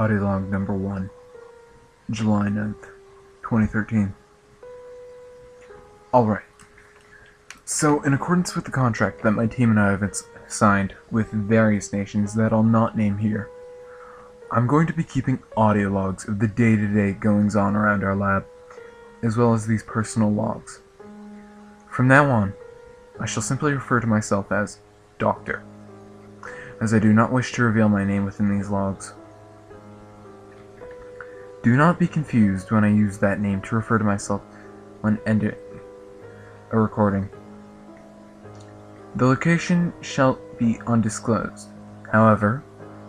Audio log number 1, July 9th, 2013. Alright, so in accordance with the contract that my team and I have signed with various nations that I'll not name here, I'm going to be keeping audio logs of the day-to-day goings-on around our lab, as well as these personal logs. From now on, I shall simply refer to myself as Doctor, as I do not wish to reveal my name within these logs. Do not be confused when I use that name to refer to myself when ending a recording. The location shall be undisclosed. However,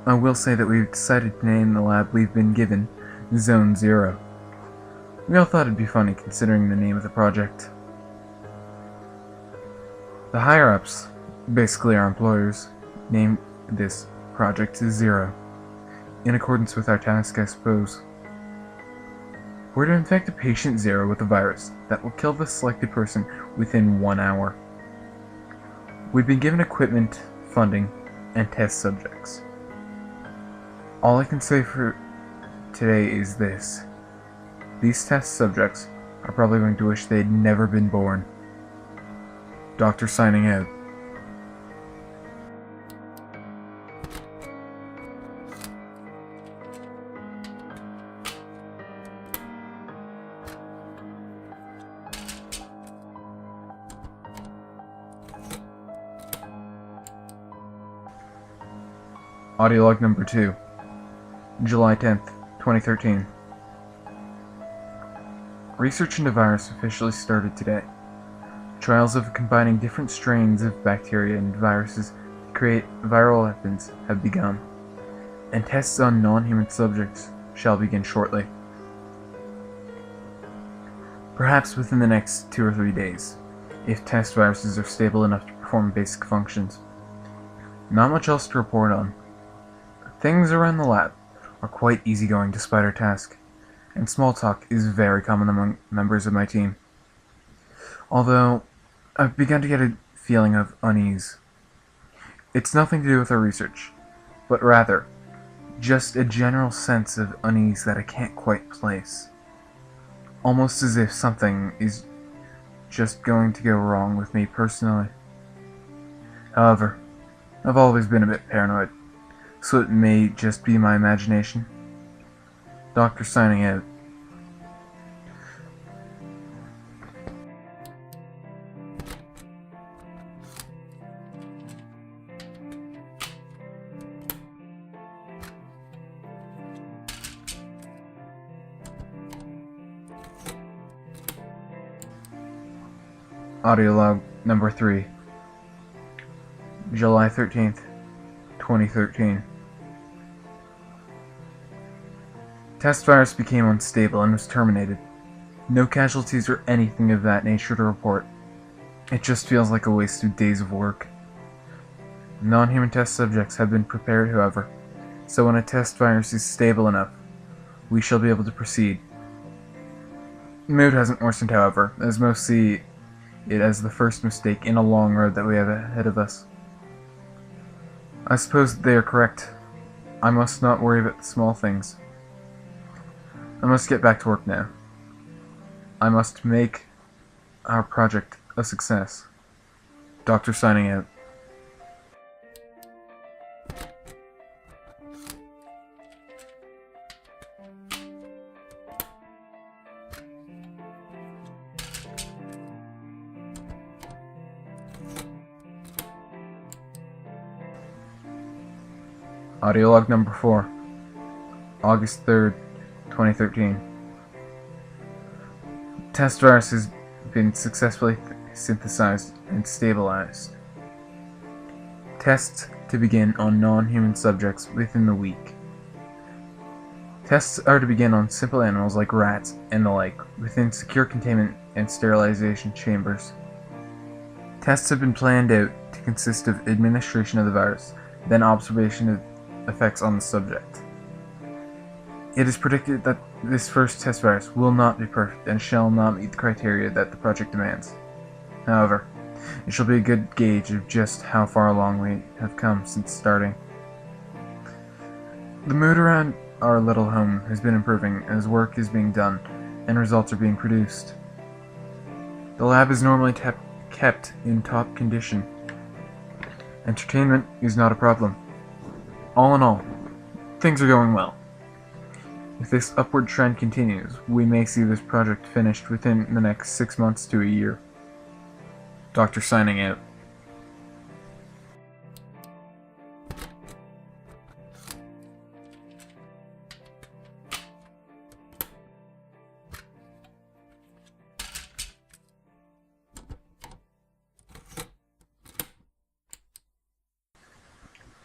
I will say that we've decided to name the lab we've been given Zone 0. We all thought it'd be funny considering the name of the project. The higher-ups, basically our employers, named this project Zero, in accordance with our task, I suppose. We're to infect a patient Zero with a virus that will kill the selected person within 1 hour. We've been given equipment, funding, and test subjects. All I can say for today is this. These test subjects are probably going to wish they'd never been born. Doctor signing out. Audio log number 2, July 10th, 2013. Research into virus officially started today. Trials of combining different strains of bacteria and viruses to create viral weapons have begun, and tests on non-human subjects shall begin shortly. Perhaps within the next 2 or 3 days, if test viruses are stable enough to perform basic functions. Not much else to report on. Things around the lab are quite easygoing despite our task, and small talk is very common among members of my team. Although, I've begun to get a feeling of unease. It's nothing to do with our research, but rather, just a general sense of unease that I can't quite place. Almost as if something is just going to go wrong with me personally. However, I've always been a bit paranoid, so it may just be my imagination. Doctor signing out. Audio log number 3, July 13th, 2013. Test virus became unstable and was terminated. No casualties or anything of that nature to report. It just feels like a waste of days of work. Non-human test subjects have been prepared, however, so when a test virus is stable enough, we shall be able to proceed. The mood hasn't worsened, however, as most see it as the first mistake in a long road that we have ahead of us. I suppose they are correct. I must not worry about the small things. I must get back to work now. I must make our project a success. Doctor signing out. Audio log number 4, August 3rd, 2013. Test virus has been successfully synthesized and stabilized. Tests to begin on non-human subjects within the week. Tests are to begin on simple animals like rats and the like, within secure containment and sterilization chambers. Tests have been planned out to consist of administration of the virus, then observation of effects on the subject. It is predicted that this first test virus will not be perfect and shall not meet the criteria that the project demands. However, it shall be a good gauge of just how far along we have come since starting. The mood around our little home has been improving as work is being done and results are being produced. The lab is normally kept in top condition. Entertainment is not a problem. All in all, things are going well. If this upward trend continues, we may see this project finished within the next 6 months to a year. Doctor signing out.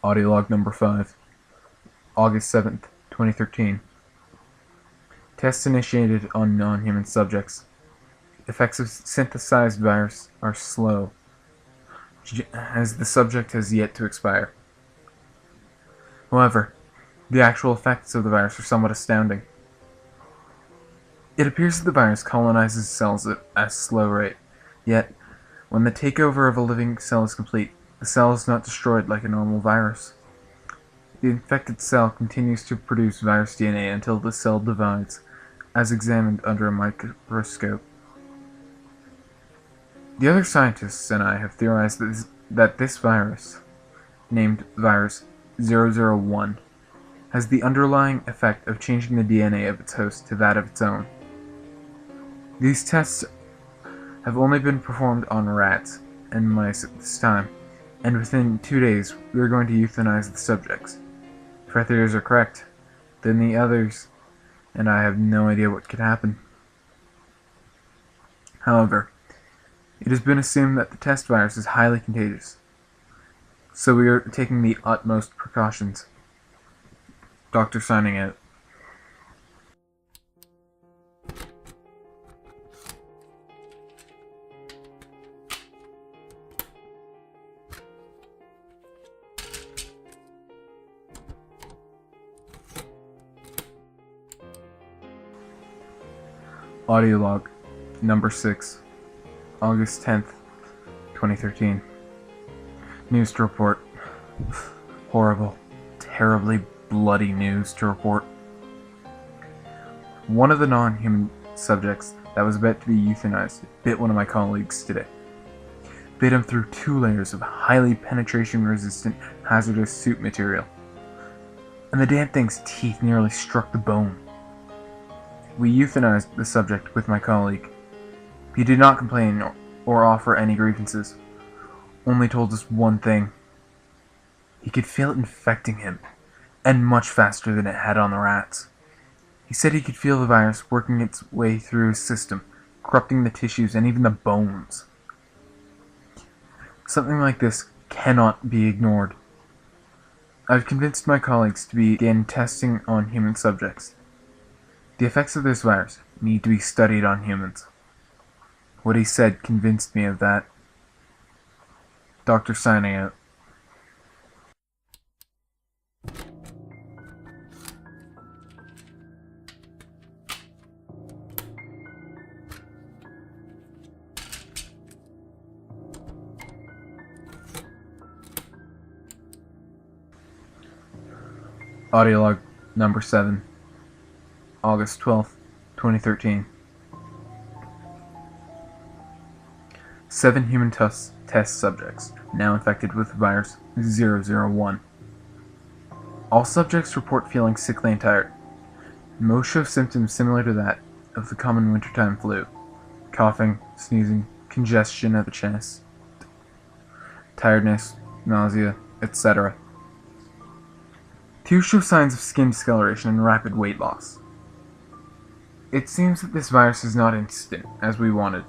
Audio log number 5, August 7th, 2013. Tests initiated on non-human subjects. Effects of synthesized virus are slow, as the subject has yet to expire. However, the actual effects of the virus are somewhat astounding. It appears that the virus colonizes cells at a slow rate, yet, when the takeover of a living cell is complete, the cell is not destroyed like a normal virus. The infected cell continues to produce virus DNA until the cell divides, as examined under a microscope. The other scientists and I have theorized that this virus, named virus 001, has the underlying effect of changing the DNA of its host to that of its own. These tests have only been performed on rats and mice at this time, and within 2 days we are going to euthanize the subjects. If our theories are correct, then the others and I have no idea what could happen. However, it has been assumed that the test virus is highly contagious, so we are taking the utmost precautions. Doctor signing out. Audio log number 6, August 10th, 2013. News to report. Horrible, terribly bloody news to report. One of the non-human subjects that was about to be euthanized bit one of my colleagues today. Bit him through 2 layers of highly penetration-resistant hazardous suit material. And the damn thing's teeth nearly struck the bone. We euthanized the subject with my colleague. He did not complain or offer any grievances, only told us one thing. He could feel it infecting him, and much faster than it had on the rats. He said he could feel the virus working its way through his system, corrupting the tissues and even the bones. Something like this cannot be ignored. I've convinced my colleagues to begin testing on human subjects. The effects of this virus need to be studied on humans. What he said convinced me of that. Doctor signing out. Audio log number 7, August 12th, 2013. 7 human test subjects, now infected with virus 001. All subjects report feeling sickly and tired. Most show symptoms similar to that of the common wintertime flu: coughing, sneezing, congestion of the chest, tiredness, nausea, etc. 2 show signs of skin discoloration and rapid weight loss. It seems that this virus is not instant, as we wanted,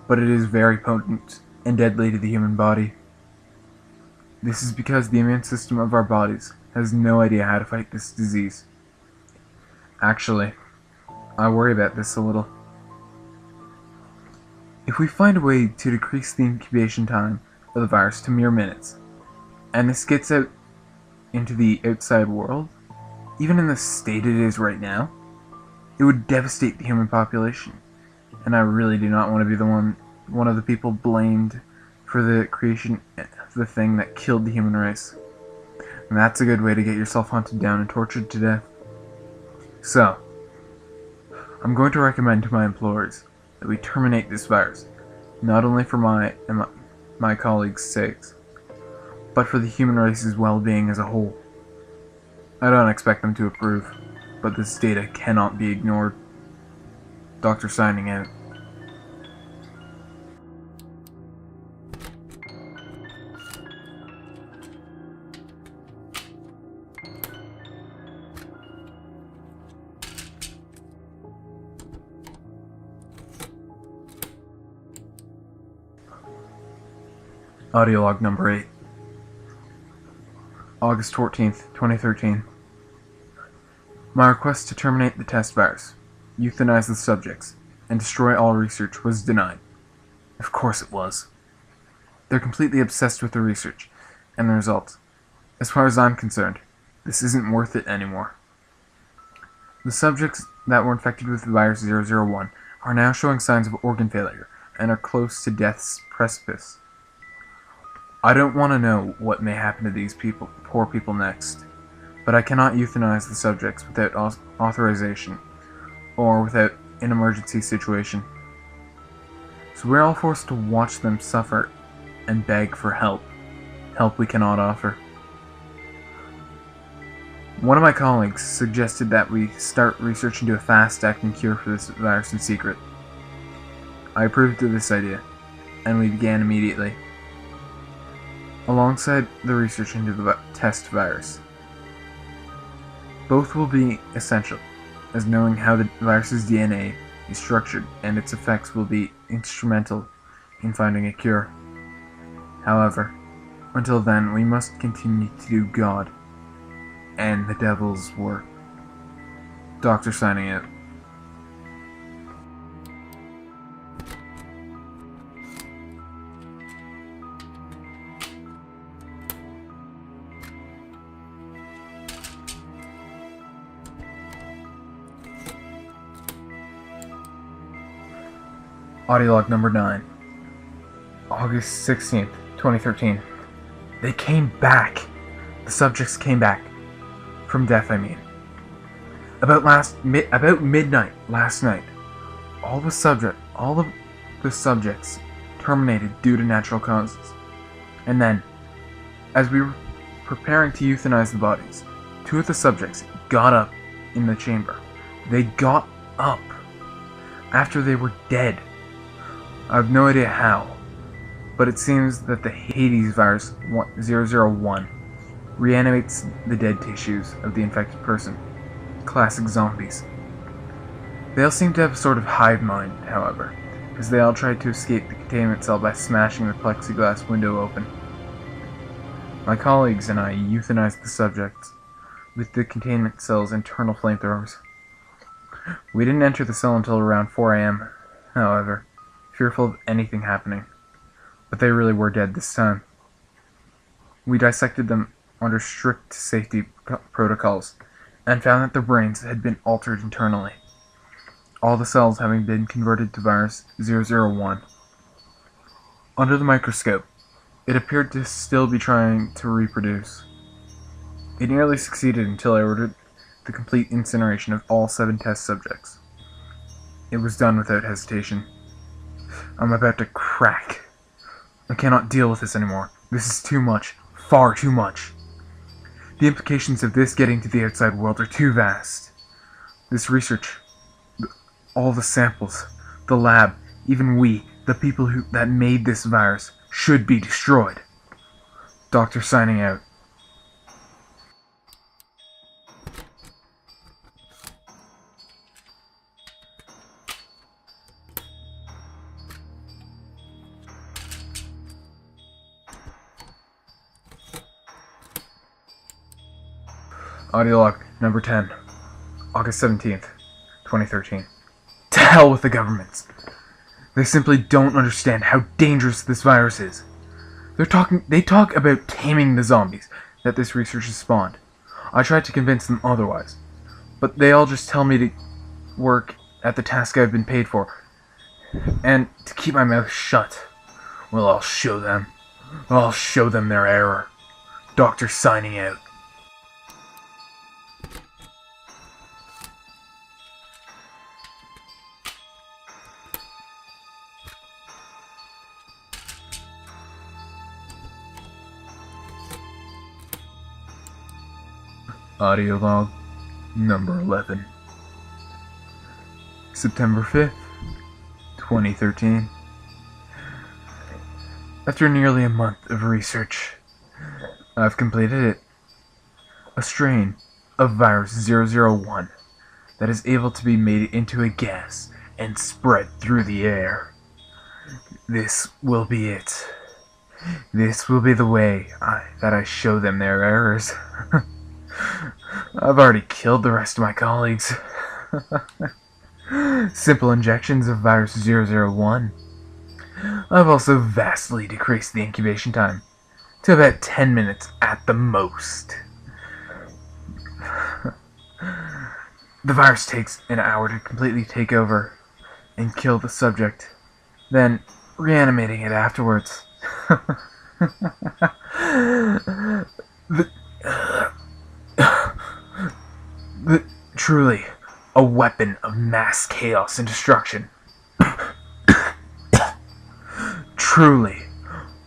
but it is very potent and deadly to the human body. This is because the immune system of our bodies has no idea how to fight this disease. Actually, I worry about this a little. If we find a way to decrease the incubation time of the virus to mere minutes, and this gets out into the outside world, even in the state it is right now, it would devastate the human population, and I really do not want to be one of the people blamed for the creation of the thing that killed the human race. And that's a good way to get yourself hunted down and tortured to death. So, I'm going to recommend to my employers that we terminate this virus, not only for my and my colleagues' sakes, but for the human race's well-being as a whole. I don't expect them to approve, but this data cannot be ignored. Doctor signing out. Audio log number 8. August 14th, 2013. My request to terminate the test virus, euthanize the subjects, and destroy all research was denied. Of course it was. They're completely obsessed with the research and the results. As far as I'm concerned, this isn't worth it anymore. The subjects that were infected with the virus 001 are now showing signs of organ failure and are close to death's precipice. I don't want to know what may happen to these poor people next, but I cannot euthanize the subjects without authorization or without an emergency situation. So we're all forced to watch them suffer and beg for help we cannot offer. One of my colleagues suggested that we start research into a fast-acting cure for this virus in secret. I approved of this idea, and we began immediately. Alongside the research into the test virus. Both will be essential, as knowing how the virus's DNA is structured and its effects will be instrumental in finding a cure. However, until then, we must continue to do God and the devil's work. Doctor signing out. Audio log number 9. August 16th, 2013. They came back. The subjects came back. From death, I mean. About midnight last night, all of the subjects terminated due to natural causes. And then, as we were preparing to euthanize the bodies, 2 of the subjects got up in the chamber. They got up after they were dead. I have no idea how, but it seems that the Hades virus 001 reanimates the dead tissues of the infected person. Classic zombies. They all seem to have a sort of hive mind, however, as they all tried to escape the containment cell by smashing the plexiglass window open. My colleagues and I euthanized the subjects with the containment cell's internal flamethrowers. We didn't enter the cell until around 4 a.m., however, fearful of anything happening, but they really were dead this time. We dissected them under strict safety protocols and found that their brains had been altered internally, all the cells having been converted to virus 001. Under the microscope, it appeared to still be trying to reproduce. It nearly succeeded until I ordered the complete incineration of all 7 test subjects. It was done without hesitation. I'm about to crack. I cannot deal with this anymore. This is too much. Far too much. The implications of this getting to the outside world are too vast. This research, all the samples, the lab, even we, the people that made this virus, should be destroyed. Doctor signing out. Audio log number 10, August 17th, 2013. To hell with the governments. They simply don't understand how dangerous this virus is. They talk about taming the zombies that this research has spawned. I tried to convince them otherwise, but they all just tell me to work at the task I've been paid for, and to keep my mouth shut. Well, I'll show them. I'll show them their error. Doctor signing out. Audio log number 11. September 5th, 2013. After nearly a month of research, I've completed it. A strain of virus 001 that is able to be made into a gas and spread through the air. This will be it. This will be the way that I show them their errors. I've already killed the rest of my colleagues. Simple injections of virus 001. I've also vastly decreased the incubation time to about 10 minutes at the most. The virus takes an hour to completely take over and kill the subject, then reanimating it afterwards. Truly a weapon of mass chaos and destruction. Truly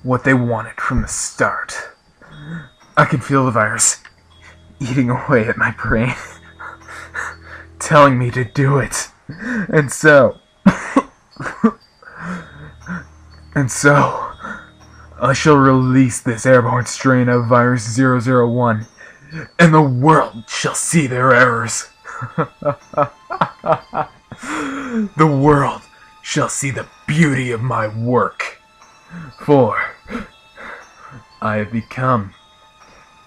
what they wanted from the start. I can feel the virus eating away at my brain, telling me to do it. And so I shall release this airborne strain of virus 001, and the world shall see their errors. The world shall see the beauty of my work, for I have become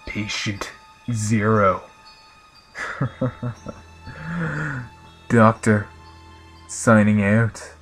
Patient Zero. Doctor, signing out.